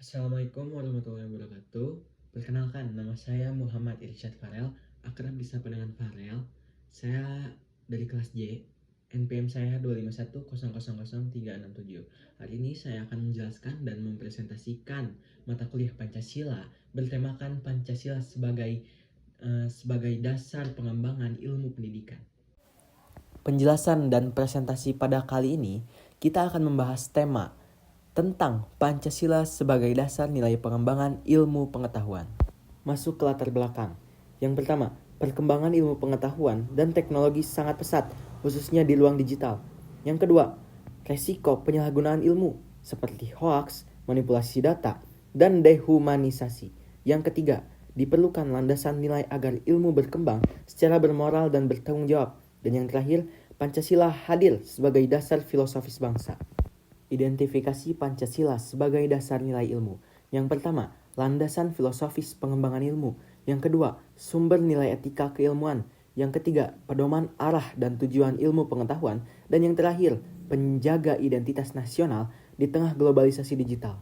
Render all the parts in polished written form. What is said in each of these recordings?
Assalamualaikum warahmatullahi wabarakatuh. Perkenalkan, nama saya Muhammad Irsyad Farel, akrab disapa dengan Farel. Saya dari kelas J, NPM saya 251000367. Hari ini saya akan menjelaskan dan mempresentasikan mata kuliah Pancasila bertemakan Pancasila sebagai dasar pengembangan ilmu pendidikan. Penjelasan dan presentasi pada kali ini, kita akan membahas tema tentang Pancasila sebagai dasar nilai pengembangan ilmu pengetahuan. Masuk ke latar belakang. Yang pertama, perkembangan ilmu pengetahuan dan teknologi sangat pesat, khususnya di ruang digital. Yang kedua, resiko penyalahgunaan ilmu, seperti hoaks, manipulasi data, dan dehumanisasi. Yang ketiga, diperlukan landasan nilai agar ilmu berkembang secara bermoral dan bertanggung jawab. Dan yang terakhir, Pancasila hadir sebagai dasar filosofis bangsa. Identifikasi Pancasila sebagai dasar nilai ilmu. Yang pertama, landasan filosofis pengembangan ilmu. Yang kedua, sumber nilai etika keilmuan. Yang ketiga, pedoman arah dan tujuan ilmu pengetahuan. Dan yang terakhir, penjaga identitas nasional di tengah globalisasi digital.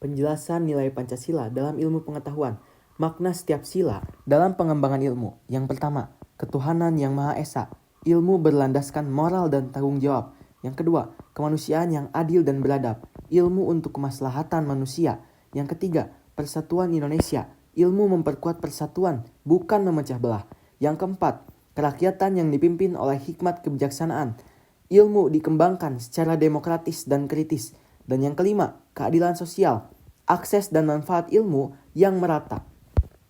Penjelasan nilai Pancasila dalam ilmu pengetahuan. Makna setiap sila dalam pengembangan ilmu. Yang pertama, ketuhanan yang Maha Esa. Ilmu berlandaskan moral dan tanggung jawab. Yang kedua, kemanusiaan yang adil dan beradab. Ilmu untuk kemaslahatan manusia. Yang ketiga, persatuan Indonesia. Ilmu memperkuat persatuan, bukan memecah belah. Yang keempat, kerakyatan yang dipimpin oleh hikmat kebijaksanaan. Ilmu dikembangkan secara demokratis dan kritis. Dan yang kelima, keadilan sosial. Akses dan manfaat ilmu yang merata.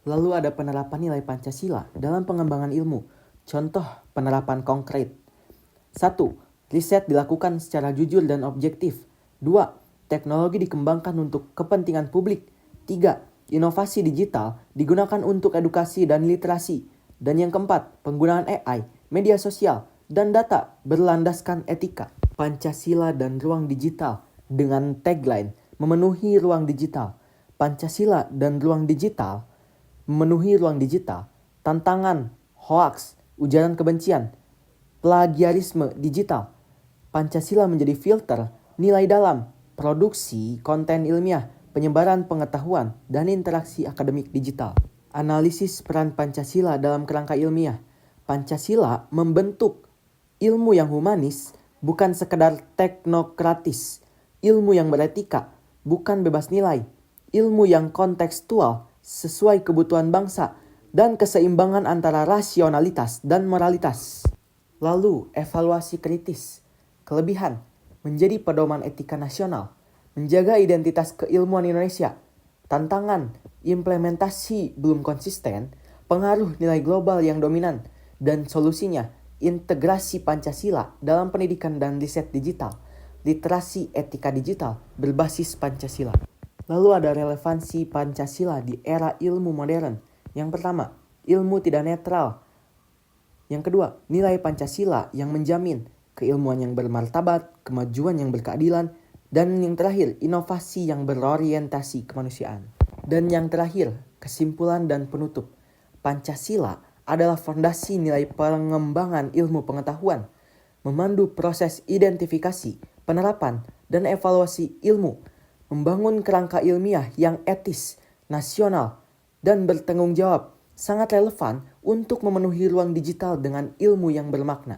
Lalu ada penerapan nilai Pancasila dalam pengembangan ilmu. Contoh penerapan konkret. 1. Riset dilakukan secara jujur dan objektif. 2. Teknologi dikembangkan untuk kepentingan publik. 3. Inovasi digital digunakan untuk edukasi dan literasi. Dan yang keempat, penggunaan AI, media sosial, dan data berlandaskan etika. Pancasila dan ruang digital dengan tagline memenuhi ruang digital. Pancasila dan ruang digital memenuhi ruang digital. Tantangan, hoaks, ujaran kebencian, plagiarisme digital. Pancasila menjadi filter nilai dalam, produksi konten ilmiah, penyebaran pengetahuan, dan interaksi akademik digital. Analisis peran Pancasila dalam kerangka ilmiah. Pancasila membentuk ilmu yang humanis, bukan sekedar teknokratis. Ilmu yang beretika, bukan bebas nilai. Ilmu yang kontekstual, sesuai kebutuhan bangsa, dan keseimbangan antara rasionalitas dan moralitas. Lalu, evaluasi kritis. Kelebihan, menjadi pedoman etika nasional, menjaga identitas keilmuan Indonesia. Tantangan, implementasi belum konsisten, pengaruh nilai global yang dominan, dan solusinya, integrasi Pancasila dalam pendidikan dan riset digital, literasi etika digital berbasis Pancasila. Lalu ada relevansi Pancasila di era ilmu modern. Yang pertama, ilmu tidak netral. Yang kedua, nilai Pancasila yang menjamin keilmuan yang bermartabat, kemajuan yang berkeadilan, dan yang terakhir, inovasi yang berorientasi kemanusiaan. Dan yang terakhir, kesimpulan dan penutup. Pancasila adalah fondasi nilai pengembangan ilmu pengetahuan, memandu proses identifikasi, penerapan, dan evaluasi ilmu, membangun kerangka ilmiah yang etis, nasional, dan bertanggung jawab, sangat relevan untuk memenuhi ruang digital dengan ilmu yang bermakna.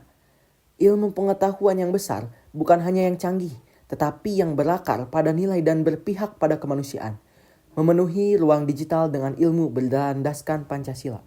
Ilmu pengetahuan yang besar bukan hanya yang canggih, tetapi yang berakar pada nilai dan berpihak pada kemanusiaan. Memenuhi ruang digital dengan ilmu berlandaskan Pancasila.